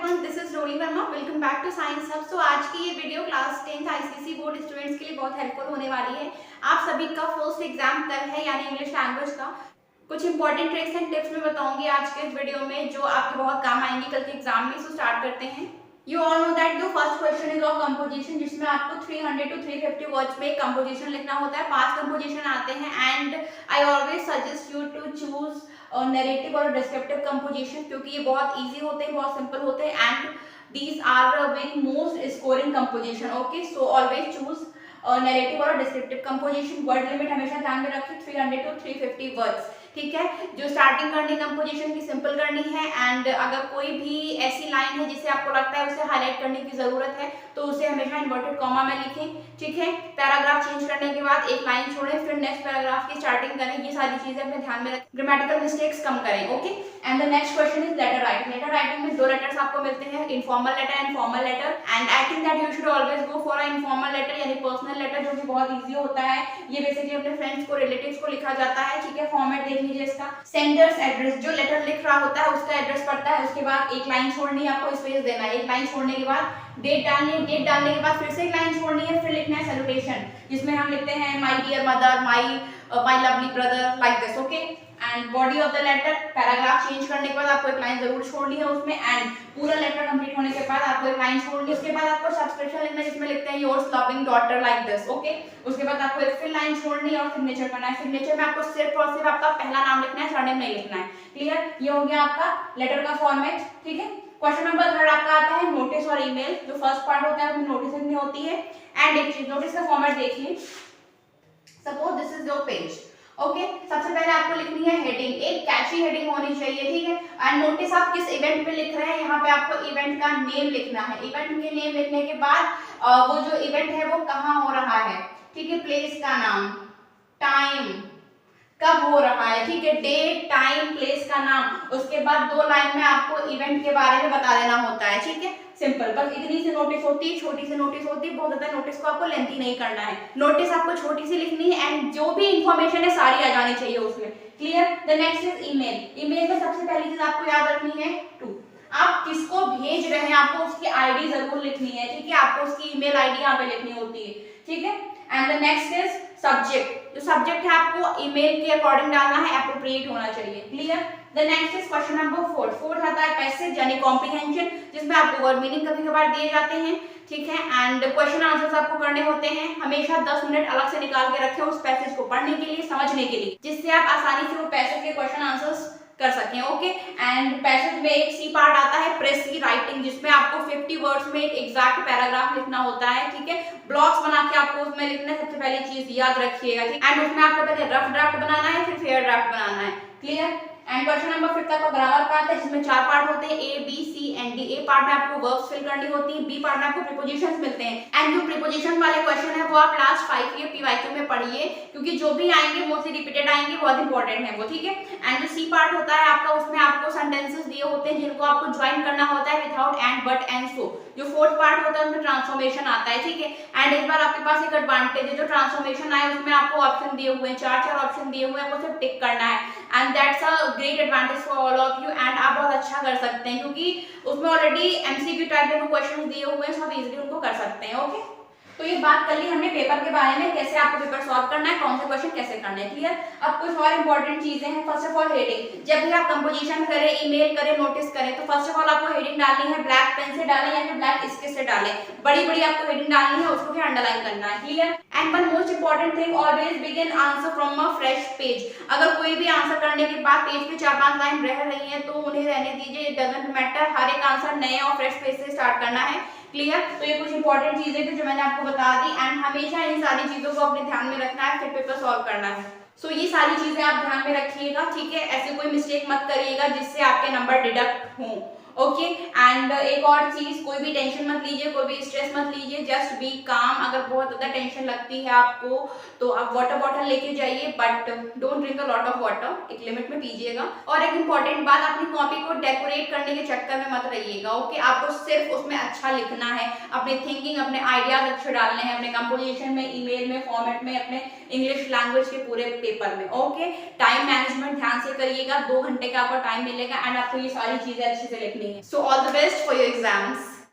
Everyone, this is Roli Verma. Welcome back to science hub. So आज की ये video class 10th ICSE board students के लिए बहुत हेल्पफुल होने वाली है। आप सभी का फर्स्ट एग्जाम कल है, यानी इंग्लिश लैंग्वेज का। कुछ इंपॉर्टेंट ट्रिक्स एंड टिप्स मैं बताऊंगी आज के इस वीडियो में, जो आपके बहुत काम आएंगी कल के एग्जाम में। सो स्टार्ट करते हैं। यू ऑल नो दैट जो first question is of composition, जिसमें आपको 300 टू 350 वर्ड्स में कंपोजिशन लिखना होता है। 5 कंपोजिशन आते हैं and I always suggest you to choose narrative और डिस्क्रिप्टिव कंपोजिशन, क्योंकि ये बहुत इजी होते हैं, बहुत सिंपल होते हैं and these are very most scoring composition. Okay, so always choose narrative और descriptive composition. word limit हमेशा ध्यान में रखिए 300 to 350 words. ठीक है, जो स्टार्टिंग करनी कंपोजिशन की सिंपल करनी है एंड अगर कोई भी ऐसी लाइन है जिसे आपको लगता है उसे हाईलाइट करने की जरूरत है तो उसे हमेशा इन्वर्टेड कॉमा में लिखें। ठीक है, पैराग्राफ चेंज करने के बाद एक लाइन छोड़ें, फिर नेक्स्ट पैराग्राफ की स्टार्टिंग करें। ये सारी चीजें अपने ध्यान में रखें, ग्रामेटिकल मिस्टेक्स कम करें। Okay, and the next question is letter writing. Letter writing में 2 लेटर्स आपको मिलते हैं, informal letter and formal letter. And I think that you should always go for a informal letter, यानी पर्सनल लेटर, जो कि बहुत इजी होता है। ये बेसिकली अपने फ्रेंड्स को, रिलेटिव्स को लिखा जाता है। ठीक है, फॉर्मेट देख लीजिए इसका। सेंडर्स एड्रेस, जो लेटर लिख रहा होता है उसका एड्रेस पड़ता है, उसके बाद एक लाइन छोड़नी है, आपको स्पेस देना है। एक लाइन छोड़ने के बाद डेट डालनी है, डेट डालने के बाद फिर से एक लाइन छोड़नी है, फिर लिखना है सैल्यूटेशन, जिसमें हम लिखते हैं my dear mother, my lovely brother, like this. Okay, and body of the letter, paragraph change करने के बाद आपको एक लाइन जरूर छोड़नी है उसमें, एंड पूरा लेटर कंप्लीट होने के बाद आपको एक लाइन छोड़नी है। उसके बाद आपको सब्सक्रिप्शन लिखना है, जिसमें लिखते हैं yours loving daughter, like this. Okay, उसके बाद आपको एक फिर लाइन छोड़नी है और सिग्नेचर करना है। सिग्नेचर में आपको सिर्फ और सिर्फ आपका पहला नाम लिखना है, सरनेम नहीं लिखना है। क्लियर, ये हो गया आपका लेटर का फॉर्मेट। ठीक है, क्वेश्चन नंबर 3 आपका आता है नोटिस और ईमेल। जो फर्स्ट पार्ट होता है उसमें नोटिस लिखनी होती है। एंड एक चीज, नोटिस का फॉर्मेट देखिए। Suppose this is your page. Okay, सबसे पहले आपको लिखनी है हेडिंग, एक कैची हेडिंग होनी चाहिए। ठीक है, एंड नोटिस आप किस इवेंट पे लिख रहे हैं, यहाँ पे आपको इवेंट का नेम लिखना है। इवेंट के नेम लिखने के बाद वो जो इवेंट है वो कहाँ हो रहा है। ठीक है, प्लेस का नाम, टाइम, कब हो रहा है। ठीक है, डेट, टाइम, प्लेस का नाम। उसके बाद 2 लाइन में आपको इवेंट के बारे में बता देना होता है। ठीक है, सिंपल, बस इतनी सी नोटिस होती है, छोटी सी नोटिस होती है। बहुत ज्यादा नोटिस को आपको लेंथी नहीं करना है। नोटिस आपको छोटी सी लिखनी है एंड जो भी इंफॉर्मेशन है सारी आ जानी चाहिए उसमें। Clear, the next is email. Email में सबसे पहली चीज आपको याद रखनी है टू, आप किसको भेज रहे हैं आपको उसकी आईडी जरूर लिखनी है। ठीक है, आपको उसकी ईमेल आईडी यहाँ पे लिखनी होती है। ठीक है, and the next is subject. जो सब्जेक्ट है आपको ईमेल के अकॉर्डिंग डालना है, एप्रोप्रिएट होना चाहिए। Clear, the next is question number 4। 4 आता है पैसेज यानी कॉम्प्रिहेंशन, जिसमें आपको वर्ड मीनिंग कभी कभार दिए जाते हैं। ठीक है, एंड क्वेश्चन आंसर्स आपको करने होते हैं। हमेशा 10 मिनट अलग से निकाल के रखें उस पैसेज को पढ़ने के लिए, समझने के लिए, जिससे आप आसानी से वो पैसेज के क्वेश्चन आंसर्स कर सकें। ओके, एंड पैसेज में एक सी पार्ट आता है प्रेसी राइटिंग, जिसमें आपको 50 वर्ड्स में एक एग्जैक्ट पैराग्राफ लिखना होता है। ठीक है, ब्लॉक्स बना के आपको उसमें लिखना है, सबसे पहली चीज याद रखिएगा। ठीक, एंड उसमें आपको पहले रफ ड्राफ्ट बनाना है, फिर फेयर ड्राफ्ट बनाना है। क्लियर, एंड क्वेश्चन नंबर 5 आपका ग्रामर का आता है, जिसमें 4 पार्ट होते हैं, A B C and D. A part में आपको वर्ब्स फिल करनी होती है, बी पार्ट में आपको प्रीपोजिशंस मिलते हैं। एंड जो प्रीपोजिशन वाले क्वेश्चन है वो आप लास्ट 5 ईयर पीवाईक्यू में पढ़िए, क्योंकि जो भी आएंगे मोस्टली रिपीटेड आएंगे, बहुत इंपॉर्टेंट है वो। ठीक है, एंड जो सी पार्ट होता है आपका, उसमें आपको सेंटेंसेस दिए होते हैं जिनको आपको ज्वाइन करना होता है without and, but and so. जो 4th पार्ट होता है उसमें ट्रांसफॉर्मेशन आता है। ठीक है, एंड इस बार आपके पास एक एडवांटेज है, जो ट्रांसफॉर्मेशन आए उसमें आपको ऑप्शन दिए हुए हैं, 4 ऑप्शन दिए हुए हैं, आपको सिर्फ टिक करना है। And that's a great advantage for all of you, and आप बहुत अच्छा कर सकते हैं, क्योंकि उसमें ऑलरेडी एमसीक्यू टाइप के क्वेश्चन दिए हुए हैं, सब इजीली उनको कर सकते हैं। ओके, तो ये बात कर ली हमने पेपर के बारे में, कैसे आपको पेपर सॉल्व करना है, कौन से क्वेश्चन कैसे करने हैं। क्लियर, अब कुछ और इंपॉर्टेंट चीजें हैं। फर्स्ट ऑफ ऑल हेडिंग, जब भी आप कंपोजिशन करें, ईमेल करें, नोटिस करें, तो फर्स्ट ऑफ ऑल आपको हेडिंग डालनी है, ब्लैक पेन से डालें या फिर ब्लैक स्केच से डालें। बड़ी बड़ी आपको हेडिंग डालनी है, उसको फिर अंडरलाइन करना है। Clear, and one most important thing, always begin answer from a fresh page. अगर कोई भी आंसर करने के बाद पेज पे 4-5 लाइन रह रही है तो उन्हें रहने दीजिए, इट डजंट मैटर। हर एक आंसर नए और फ्रेश पेज से स्टार्ट करना है। क्लियर, तो ये कुछ इंपॉर्टेंट चीजें थी जो मैंने आपको बता दी, एंड हमेशा इन सारी चीजों को अपने ध्यान में रखना है, फिर पेपर सॉल्व करना है। सो ये सारी चीजें आप ध्यान में रखिएगा। ठीक है, ऐसे कोई मिस्टेक मत करिएगा जिससे आपके नंबर डिडक्ट हों। ओके, एंड एक और चीज, कोई भी टेंशन मत लीजिए, कोई भी स्ट्रेस मत लीजिए, जस्ट बी काम। अगर बहुत ज्यादा टेंशन लगती है आपको तो आप वाटर बॉटल लेके जाइए, but don't drink a lot of water, एक लिमिट में पीजिएगा। और एक इंपॉर्टेंट बात, अपनी कॉपी को डेकोरेट करने के चक्कर में मत रहिएगा। ओके, आपको सिर्फ उसमें अच्छा लिखना है, अपने थिंकिंग, अपने आइडियाज अच्छे डालने हैं, अपने कंपोजिशन में, ईमेल में, फॉर्मेट में, अपने इंग्लिश लैंग्वेज के पूरे पेपर में। ओके, टाइम मैनेजमेंट ध्यान से करिएगा, 2 घंटे का आपको टाइम मिलेगा एंड आपको ये सारी चीजें अच्छे से लिखनी so all the best for your exams.